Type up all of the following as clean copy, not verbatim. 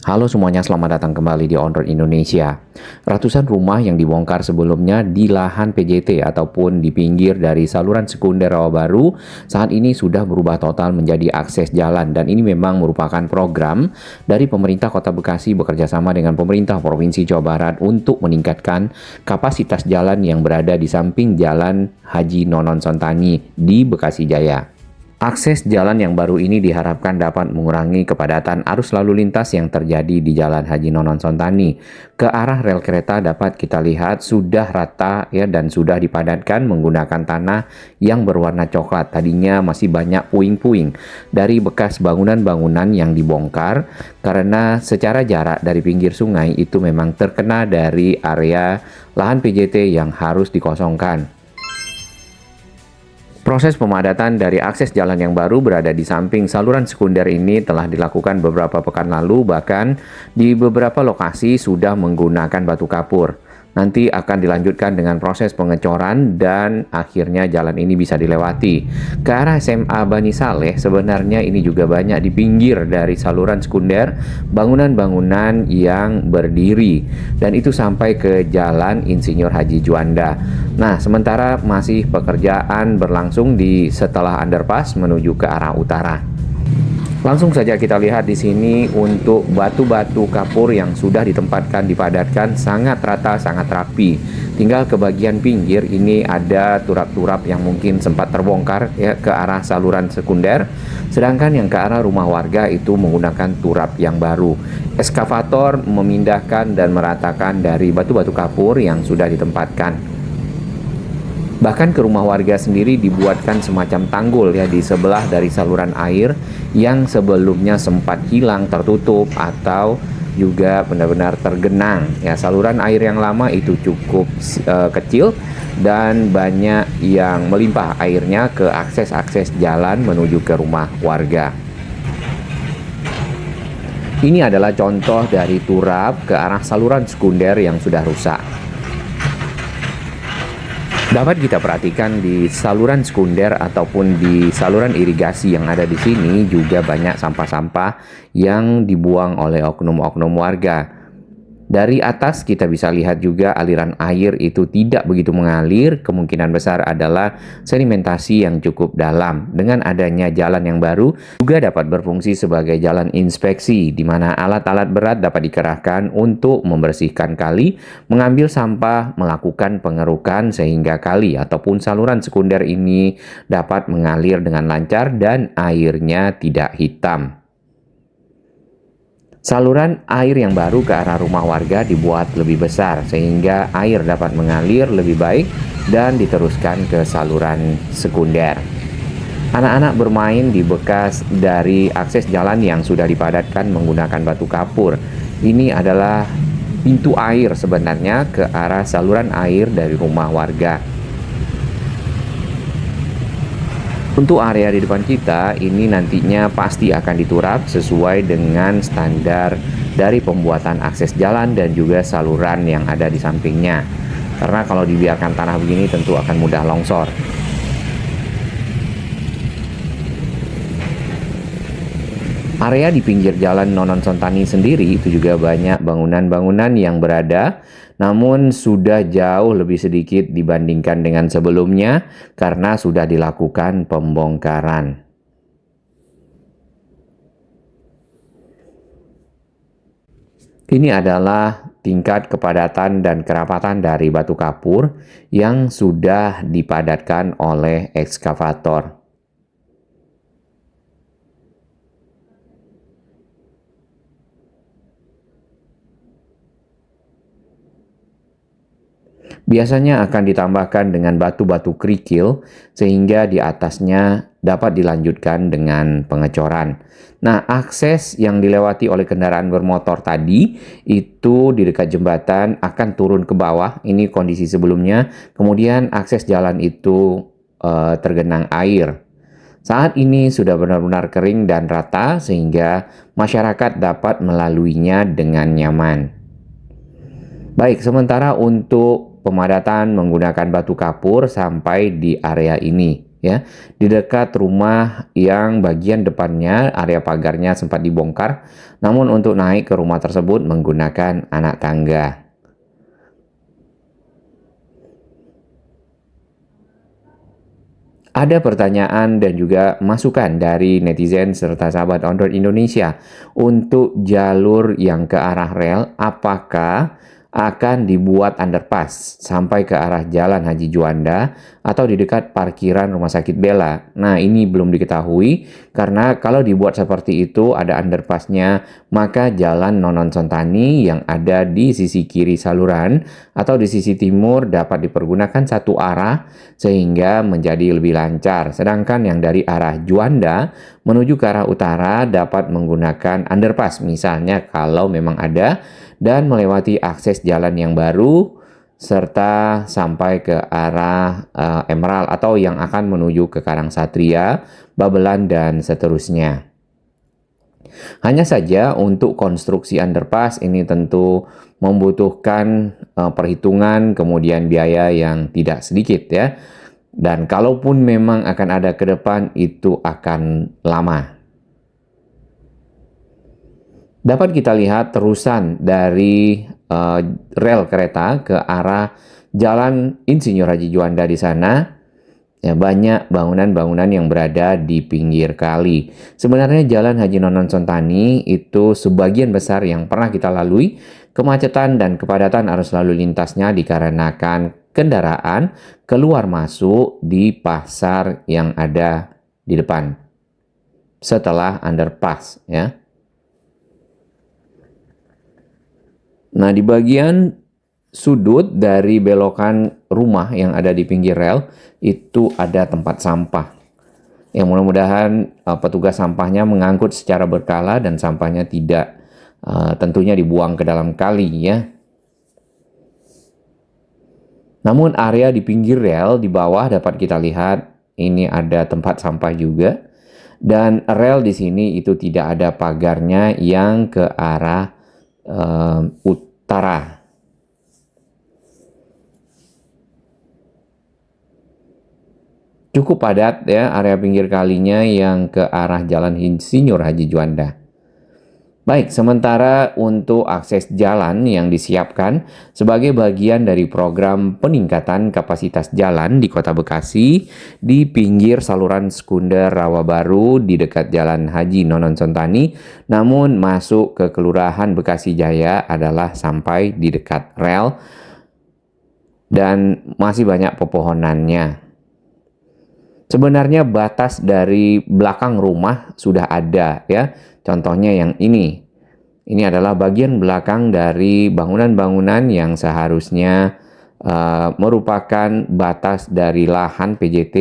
Halo semuanya, selamat datang kembali di On Road Indonesia. Ratusan rumah yang dibongkar sebelumnya di lahan PJT ataupun di pinggir dari saluran sekunder Rawa Baru saat ini sudah berubah total menjadi akses jalan, dan ini memang merupakan program dari pemerintah Kota Bekasi bekerjasama dengan pemerintah Provinsi Jawa Barat untuk meningkatkan kapasitas jalan yang berada di samping Jalan Haji Nonon Sontani di Bekasi Jaya. Akses jalan yang baru ini diharapkan dapat mengurangi kepadatan arus lalu lintas yang terjadi di Jalan Haji Nonon Sontani. Ke arah rel kereta dapat kita lihat sudah rata ya, dan sudah dipadatkan menggunakan tanah yang berwarna coklat. Tadinya masih banyak puing-puing dari bekas bangunan-bangunan yang dibongkar karena secara jarak dari pinggir sungai itu memang terkena dari area lahan PJT yang harus dikosongkan. Proses pemadatan dari akses jalan yang baru berada di samping saluran sekunder ini telah dilakukan beberapa pekan lalu, bahkan di beberapa lokasi sudah menggunakan batu kapur. Nanti akan dilanjutkan dengan proses pengecoran dan akhirnya jalan ini bisa dilewati. Ke arah SMA Bani Saleh sebenarnya ini juga banyak di pinggir dari saluran sekunder bangunan-bangunan yang berdiri, dan itu sampai ke Jalan Insinyur Haji Juanda. Nah, sementara masih pekerjaan berlangsung di setelah underpass menuju ke arah utara. Langsung saja kita lihat di sini untuk batu-batu kapur yang sudah ditempatkan dipadatkan sangat rata, sangat rapi. Tinggal ke bagian pinggir ini ada turap-turap yang mungkin sempat terbongkar ya ke arah saluran sekunder. Sedangkan yang ke arah rumah warga itu menggunakan turap yang baru. Eskavator memindahkan dan meratakan dari batu-batu kapur yang sudah ditempatkan. Bahkan ke rumah warga sendiri dibuatkan semacam tanggul ya di sebelah dari saluran air yang sebelumnya sempat hilang, tertutup atau juga benar-benar tergenang. Ya, saluran air yang lama itu cukup kecil dan banyak yang melimpah airnya ke akses-akses jalan menuju ke rumah warga. Ini adalah contoh dari turap ke arah saluran sekunder yang sudah rusak. Dapat kita perhatikan di saluran sekunder ataupun di saluran irigasi yang ada di sini juga banyak sampah-sampah yang dibuang oleh oknum-oknum warga. Dari atas kita bisa lihat juga aliran air itu tidak begitu mengalir, kemungkinan besar adalah sedimentasi yang cukup dalam. Dengan adanya jalan yang baru juga dapat berfungsi sebagai jalan inspeksi, di mana alat-alat berat dapat dikerahkan untuk membersihkan kali, mengambil sampah, melakukan pengerukan sehingga kali ataupun saluran sekunder ini dapat mengalir dengan lancar dan airnya tidak hitam. Saluran air yang baru ke arah rumah warga dibuat lebih besar sehingga air dapat mengalir lebih baik dan diteruskan ke saluran sekunder. Anak-anak bermain di bekas dari akses jalan yang sudah dipadatkan menggunakan batu kapur. Ini adalah pintu air sebenarnya ke arah saluran air dari rumah warga. Untuk area di depan kita ini nantinya pasti akan diturap sesuai dengan standar dari pembuatan akses jalan dan juga saluran yang ada di sampingnya. Karena kalau dibiarkan tanah begini tentu akan mudah longsor. Area di pinggir jalan Nonon Sontani sendiri itu juga banyak bangunan-bangunan yang berada, namun sudah jauh lebih sedikit dibandingkan dengan sebelumnya karena sudah dilakukan pembongkaran. Ini adalah tingkat kepadatan dan kerapatan dari batu kapur yang sudah dipadatkan oleh ekskavator. Biasanya akan ditambahkan dengan batu-batu kerikil sehingga di atasnya dapat dilanjutkan dengan pengecoran. Nah, akses yang dilewati oleh kendaraan bermotor tadi itu di dekat jembatan akan turun ke bawah. Ini kondisi sebelumnya. Kemudian akses jalan itu tergenang air. Saat ini sudah benar-benar kering dan rata sehingga masyarakat dapat melaluinya dengan nyaman. Baik, sementara untuk pemadatan menggunakan batu kapur sampai di area ini ya, di dekat rumah yang bagian depannya area pagarnya sempat dibongkar, namun untuk naik ke rumah tersebut menggunakan anak tangga. Ada pertanyaan dan juga masukan dari netizen serta sahabat Android Indonesia untuk jalur yang ke arah rel, apakah akan dibuat underpass sampai ke arah Jalan Haji Juanda atau di dekat parkiran Rumah Sakit Bella. Nah, ini belum diketahui karena kalau dibuat seperti itu ada underpassnya, maka Jalan Nonon Sontani yang ada di sisi kiri saluran atau di sisi timur dapat dipergunakan satu arah sehingga menjadi lebih lancar. Sedangkan yang dari arah Juanda menuju ke arah utara dapat menggunakan underpass misalnya kalau memang ada, dan melewati akses jalan yang baru serta sampai ke arah Emerald atau yang akan menuju ke Karang Satria, Babelan, dan seterusnya. Hanya saja untuk konstruksi underpass ini tentu membutuhkan perhitungan kemudian biaya yang tidak sedikit ya. Dan kalaupun memang akan ada ke depan itu akan lama. Dapat kita lihat terusan dari rel kereta ke arah Jalan Insinyur Haji Juanda di sana. Ya, banyak bangunan-bangunan yang berada di pinggir kali. Sebenarnya Jalan Haji Nonon Sontani itu sebagian besar yang pernah kita lalui, kemacetan dan kepadatan arus lalu lintasnya dikarenakan kendaraan keluar masuk di pasar yang ada di depan setelah underpass ya. Nah, di bagian sudut dari belokan rumah yang ada di pinggir rel itu ada tempat sampah. Yang mudah-mudahan petugas sampahnya mengangkut secara berkala dan sampahnya tidak tentunya dibuang ke dalam kali ya. Namun area di pinggir rel di bawah dapat kita lihat ini ada tempat sampah juga, dan rel di sini itu tidak ada pagarnya yang ke arah utara. Cukup padat ya area pinggir kalinya yang ke arah Jalan Insinyur Haji Juanda. Baik, sementara untuk akses jalan yang disiapkan sebagai bagian dari program peningkatan kapasitas jalan di Kota Bekasi di pinggir saluran sekunder Rawa Baru di dekat Jalan Haji Nonon Sontani, namun masuk ke Kelurahan Bekasi Jaya adalah sampai di dekat rel dan masih banyak pepohonannya. Sebenarnya batas dari belakang rumah sudah ada ya. Contohnya yang ini. Ini adalah bagian belakang dari bangunan-bangunan yang seharusnya merupakan batas dari lahan PJT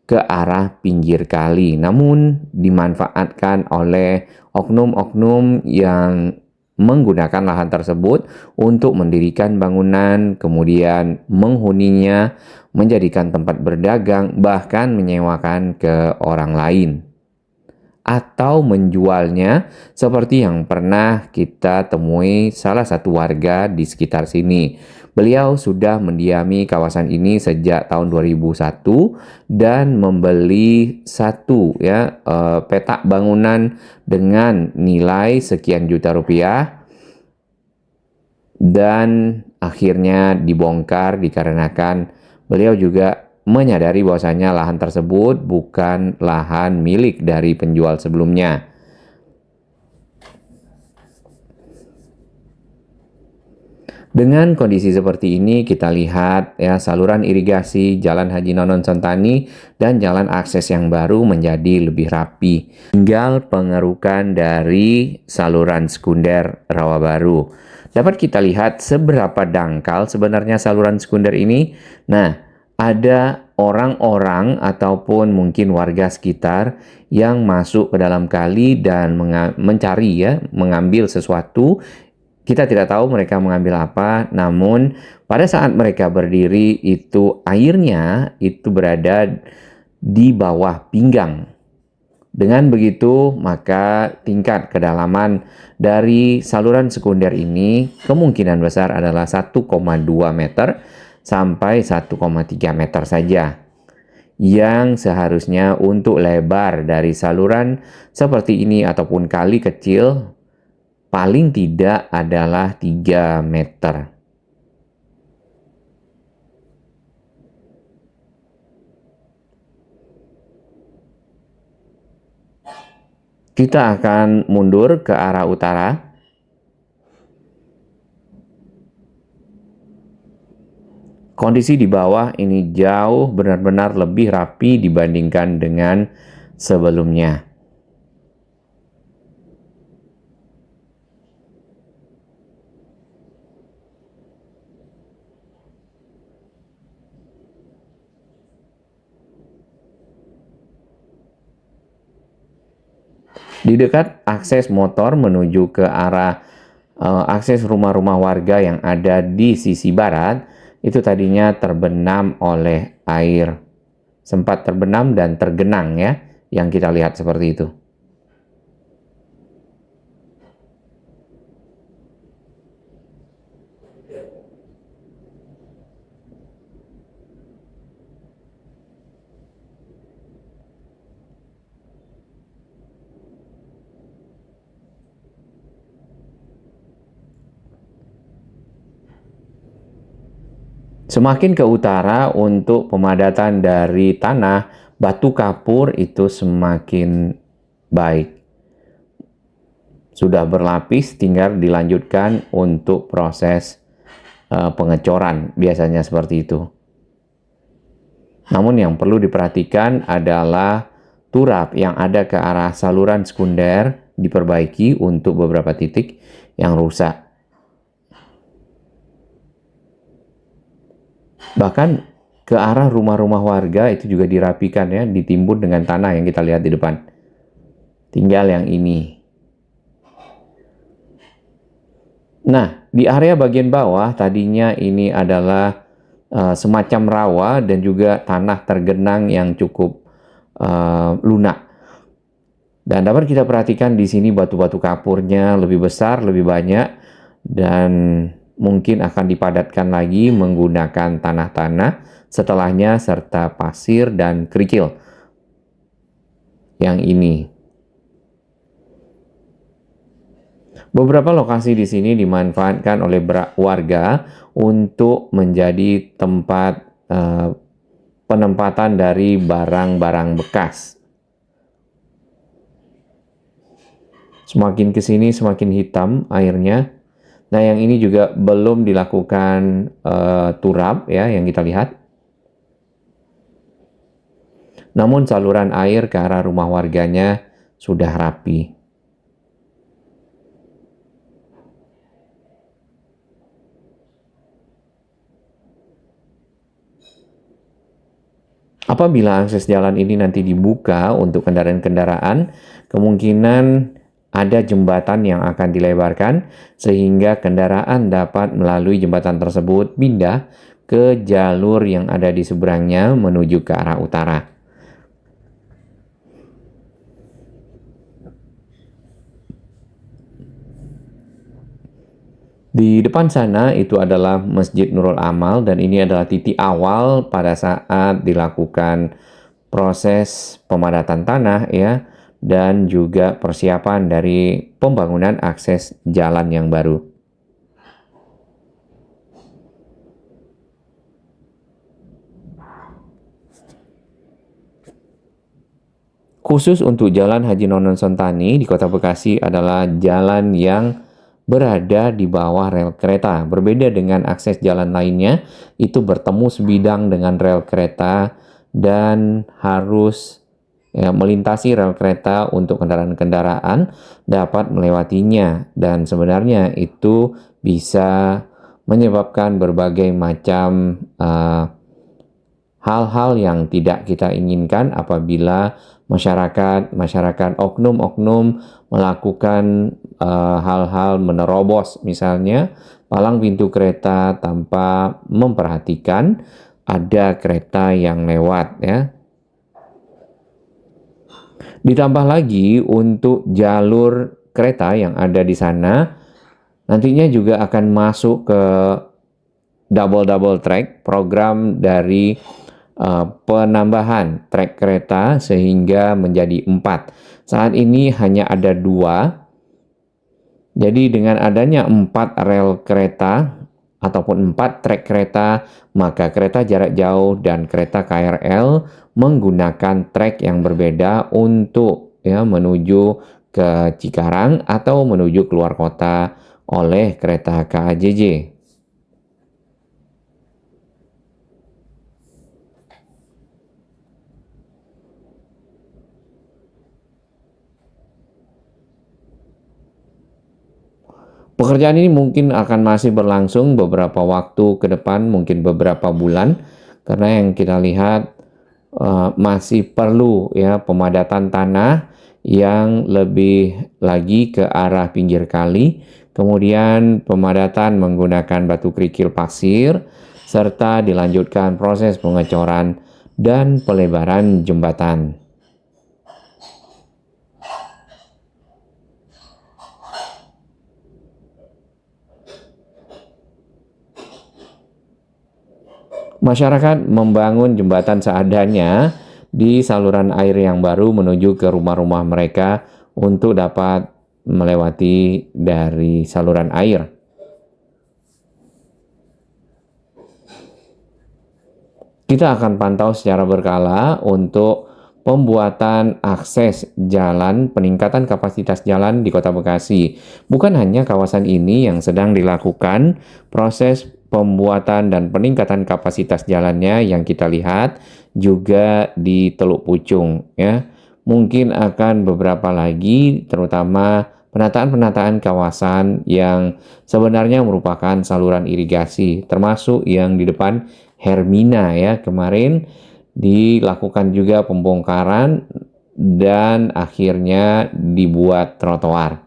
ke arah pinggir kali. Namun dimanfaatkan oleh oknum-oknum yang menggunakan lahan tersebut untuk mendirikan bangunan, kemudian menghuninya, menjadikan tempat berdagang, bahkan menyewakan ke orang lain. Atau menjualnya seperti yang pernah kita temui salah satu warga di sekitar sini. Beliau sudah mendiami kawasan ini sejak tahun 2001 dan membeli satu petak bangunan dengan nilai sekian juta rupiah dan akhirnya dibongkar dikarenakan beliau juga menyadari bahwasanya lahan tersebut bukan lahan milik dari penjual sebelumnya. Dengan kondisi seperti ini kita lihat ya saluran irigasi Jalan Haji Nonon Sontani dan jalan akses yang baru menjadi lebih rapi. Tinggal pengerukan dari saluran sekunder Rawa Baru. Dapat kita lihat seberapa dangkal sebenarnya saluran sekunder ini. Nah, ada orang-orang ataupun mungkin warga sekitar yang masuk ke dalam kali dan mencari mengambil sesuatu. Kita tidak tahu mereka mengambil apa, namun pada saat mereka berdiri itu airnya itu berada di bawah pinggang. Dengan begitu, maka tingkat kedalaman dari saluran sekunder ini kemungkinan besar adalah 1,2 meter sampai 1,3 meter saja. yang seharusnya untuk lebar dari saluran seperti ini ataupun kali kecil paling tidak adalah 3 meter. Kita akan mundur ke arah utara. Kondisi di bawah ini jauh benar-benar lebih rapi dibandingkan dengan sebelumnya. Di dekat akses motor menuju ke arah akses rumah-rumah warga yang ada di sisi barat, itu tadinya terbenam oleh air. Sempat terbenam dan tergenang ya, yang kita lihat seperti itu. Semakin ke utara untuk pemadatan dari tanah, batu kapur itu semakin baik. Sudah berlapis, tinggal dilanjutkan untuk proses pengecoran, biasanya seperti itu. Namun yang perlu diperhatikan adalah turap yang ada ke arah saluran sekunder diperbaiki untuk beberapa titik yang rusak. Bahkan ke arah rumah-rumah warga itu juga dirapikan ya, ditimbun dengan tanah yang kita lihat di depan. Tinggal yang ini. Nah, di area bagian bawah tadinya ini adalah semacam rawa dan juga tanah tergenang yang cukup lunak. Dan dapat kita perhatikan di sini batu-batu kapurnya lebih besar, lebih banyak, dan mungkin akan dipadatkan lagi menggunakan tanah-tanah setelahnya serta pasir dan kerikil. Yang ini. Beberapa lokasi di sini dimanfaatkan oleh warga untuk menjadi tempat penempatan dari barang-barang bekas. Semakin ke sini semakin hitam airnya. Nah, yang ini juga belum dilakukan turap ya yang kita lihat. Namun saluran air ke arah rumah warganya sudah rapi. Apabila akses jalan ini nanti dibuka untuk kendaraan-kendaraan, kemungkinan ada jembatan yang akan dilebarkan sehingga kendaraan dapat melalui jembatan tersebut pindah ke jalur yang ada di seberangnya menuju ke arah utara. Di depan sana itu adalah Masjid Nurul Amal dan ini adalah titik awal pada saat dilakukan proses pemadatan tanah ya, dan juga persiapan dari pembangunan akses jalan yang baru. Khusus untuk Jalan Haji Nonon Sentani di Kota Bekasi adalah jalan yang berada di bawah rel kereta. Berbeda dengan akses jalan lainnya, itu bertemu sebidang dengan rel kereta dan harus melintasi rel kereta untuk kendaraan-kendaraan dapat melewatinya. Dan sebenarnya itu bisa menyebabkan berbagai macam hal-hal yang tidak kita inginkan apabila masyarakat oknum-oknum melakukan hal-hal menerobos, misalnya palang pintu kereta tanpa memperhatikan ada kereta yang lewat ya. Ditambah lagi untuk jalur kereta yang ada di sana nantinya juga akan masuk ke double track program dari penambahan trek kereta sehingga menjadi 4. Saat ini hanya ada 2. Jadi dengan adanya 4 rel kereta ataupun 4 trek kereta, maka kereta jarak jauh dan kereta KRL menggunakan trek yang berbeda untuk menuju ke Cikarang atau menuju keluar kota oleh kereta KAJJ. Pekerjaan ini mungkin akan masih berlangsung beberapa waktu ke depan, mungkin beberapa bulan, karena yang kita lihat masih perlu pemadatan tanah yang lebih lagi ke arah pinggir kali, kemudian pemadatan menggunakan batu kerikil pasir, serta dilanjutkan proses pengecoran dan pelebaran jembatan. Masyarakat membangun jembatan seadanya di saluran air yang baru menuju ke rumah-rumah mereka untuk dapat melewati dari saluran air. Kita akan pantau secara berkala untuk pembuatan akses jalan, peningkatan kapasitas jalan di Kota Bekasi. Bukan hanya kawasan ini yang sedang dilakukan proses pembuatan dan peningkatan kapasitas jalannya yang kita lihat, juga di Teluk Pucung ya. Mungkin akan beberapa lagi, terutama penataan-penataan kawasan yang sebenarnya merupakan saluran irigasi, termasuk yang di depan Hermina ya, kemarin dilakukan juga pembongkaran dan akhirnya dibuat trotoar.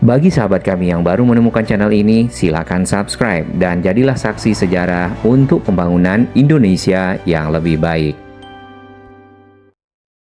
Bagi sahabat kami yang baru menemukan channel ini, silakan subscribe dan jadilah saksi sejarah untuk pembangunan Indonesia yang lebih baik.